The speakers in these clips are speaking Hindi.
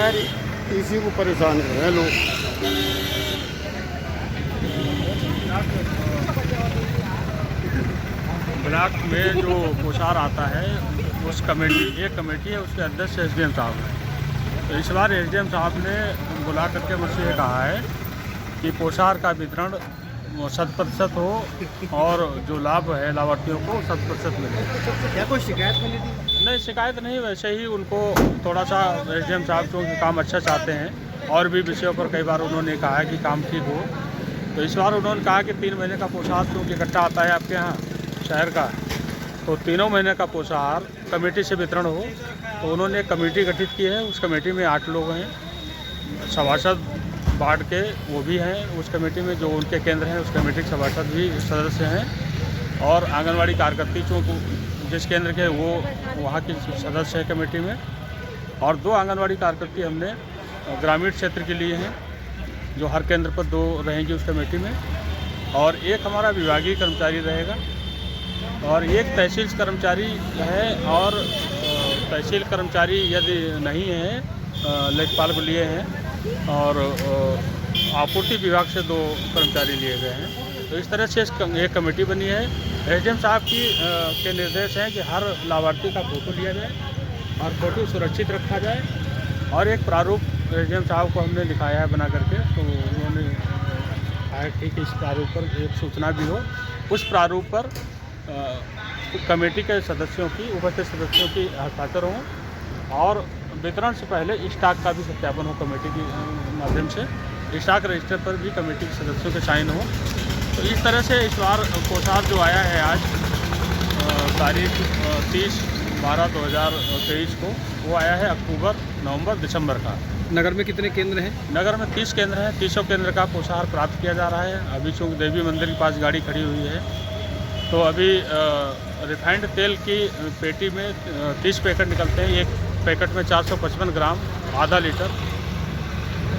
खैर इसी को परेशान कर रहे हैं लोग। ब्लॉक में जो पोशार आता है उस कमेटी, एक कमेटी है, उसके अध्यक्ष एसडीएम साहब हैं। तो इस बार एसडीएम साहब ने बुला करके मुझसे ये कहा है कि पोशार का वितरण 100% हो और जो लाभ है लाभार्थियों को 100% मिले। क्या कोई शिकायत मिली थी? नहीं, शिकायत नहीं, वैसे ही उनको थोड़ा सा एसडीएम साहब क्योंकि काम अच्छा चाहते हैं और भी विषयों पर कई बार उन्होंने कहा है कि काम ठीक हो। तो इस बार उन्होंने कहा कि 3 महीने का पोशार क्योंकि इकट्ठा आता है आपके यहाँ शहर का, तो 3 महीने का पोशार कमेटी से वितरण हो। तो उन्होंने एक कमेटी गठित की है, उस कमेटी में 8 लोग हैं, सभासद वार्ड के वो भी हैं उस कमेटी में, जो उनके केंद्र हैं उस कमेटी के सभासद भी सदस्य हैं, और आंगनवाड़ी कार्यकर्ती चूँकि जिस केंद्र के वो वहाँ की सदस्य है कमेटी में, और 2 आंगनवाड़ी कार्यकर्ती हमने ग्रामीण क्षेत्र के लिए हैं जो हर केंद्र पर 2 रहेंगी उस कमेटी में, और एक हमारा विभागीय कर्मचारी रहेगा, और एक तहसील कर्मचारी है, और तहसील कर्मचारी यदि नहीं है लेखपाल को लिए हैं, और आपूर्ति विभाग से 2 कर्मचारी लिए गए हैं। तो इस तरह से एक कमेटी बनी है। एसडीएम साहब के निर्देश हैं कि हर लाभार्थी का फोटो लिया जाए और फोटो सुरक्षित रखा जाए, और एक प्रारूप एसडीएम साहब को हमने लिखाया है बना करके, तो उन्होंने कहा ठीक है इस प्रारूप पर एक सूचना भी हो, उस प्रारूप पर कमेटी के सदस्यों की, उपस्थित सदस्यों की हस्ताक्षर हों, और वितरण से पहले स्टॉक का भी सत्यापन हो कमेटी के माध्यम से, स्टॉक रजिस्टर पर भी कमेटी के सदस्यों के साइन हो। तो इस तरह से इस बार पोशार जो आया है आज तारीख 30/12/2023 को, वो आया है अक्टूबर, नवंबर, दिसंबर का। नगर में कितने केंद्र हैं? नगर में 30 केंद्र हैं, 30 केंद्र का पोशार प्राप्त किया जा रहा है। अभी चूँकि देवी मंदिर के पास गाड़ी खड़ी हुई है, तो अभी रिफाइंड तेल की पेटी में 30 पैकेट निकलते हैं। एक पैकेट में 455 ग्राम, आधा लीटर,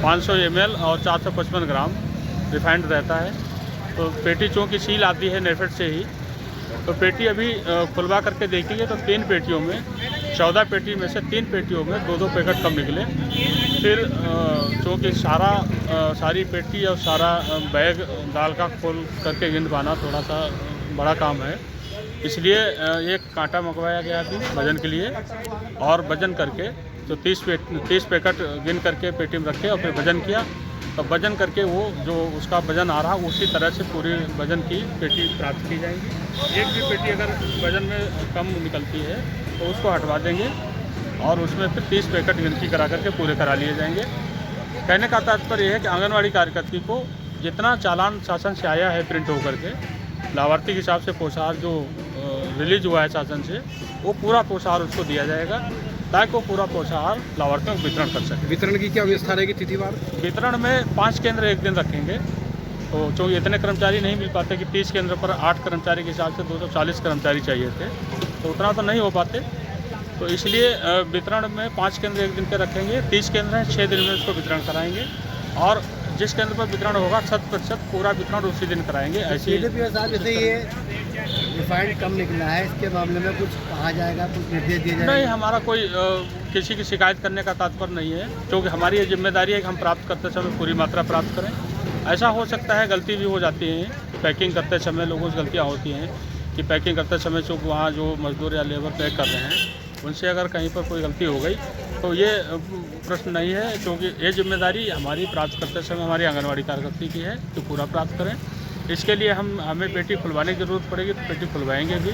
500 ml और 455 ग्राम रिफाइंड रहता है। तो पेटी चूँकि सील आती है नेफेड से ही, तो पेटी अभी खुलवा करके देखेंगे तो 3 पेटियों में, 14 पेटी में से 3 पेटियों में 2-2 पैकेट कम निकले। फिर चूँकि सारी पेटी और सारा बैग दाल का खोल करके गिन पाना थोड़ा सा बड़ा काम है, इसलिए एक कांटा मंगवाया गया अभी वजन के लिए, और वजन करके तो 30 पैकेट गिन करके पेटी में रखे और फिर वजन किया। तो वजन करके वो जो उसका वजन आ रहा उसी तरह से पूरी वजन की पेटी प्राप्त की जाएंगी। एक भी पेटी अगर वजन में कम निकलती है तो उसको हटवा देंगे, और उसमें फिर 30 पैकेट गिनती करा करके पूरे करा लिए जाएंगे। कहने का तात्पर्य यह है कि आंगनवाड़ी कार्यकर्ती को जितना चालान शासन से आया है प्रिंट होकर के, लाभार्थी के हिसाब से पोशार जो रिलीज हुआ है शासन से, वो पूरा पोशार उसको दिया जाएगा ताकि वो पूरा पोशार लाभार्थियों को वितरण कर सके। वितरण की क्या व्यवस्था रहेगी तिथिवार? वितरण में 5 केंद्र एक दिन रखेंगे, तो जो इतने कर्मचारी नहीं मिल पाते कि 30 केंद्र पर 8 कर्मचारी के हिसाब से 240 कर्मचारी चाहिए थे, तो उतना तो नहीं हो पाते। तो इसलिए वितरण में 5 केंद्र एक दिन के रखेंगे, 30 केंद्र हैं, 6 दिन में उसको वितरण कराएंगे, और जिस केंद्र पर वितरण होगा 100% पूरा वितरण उसी दिन कराएंगे। ऐसे जैसे ये रिफाइंड कम निकला है, इसके मामले में कुछ कहा जाएगा, कुछ निर्देश दिए जाएगा? नहीं, हमारा कोई किसी की शिकायत करने का तात्पर्य नहीं है, क्योंकि हमारी ये जिम्मेदारी है कि हम प्राप्त करते समय पूरी मात्रा प्राप्त करें। ऐसा हो सकता है गलती भी हो जाती है, पैकिंग करते समय लोगों से गलतियाँ होती हैं कि पैकिंग करते समय चूँकि वहाँ जो मजदूर या लेबर पैक कर रहे हैं उनसे अगर कहीं पर कोई गलती हो गई तो ये प्रश्न नहीं है, क्योंकि ये जिम्मेदारी हमारी प्राप्त करते समय हमारी आंगनवाड़ी कार्यकर्ती की है कि पूरा प्राप्त करें। इसके लिए हमें पेटी खुलवाने की ज़रूरत पड़ेगी तो पेटी खुलवाएंगे भी,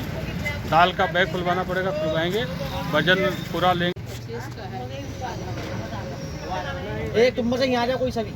दाल का बैग खुलवाना पड़ेगा खुलवाएंगे, वजन पूरा लेंगे। एक तुम से यहाँ कोई सभी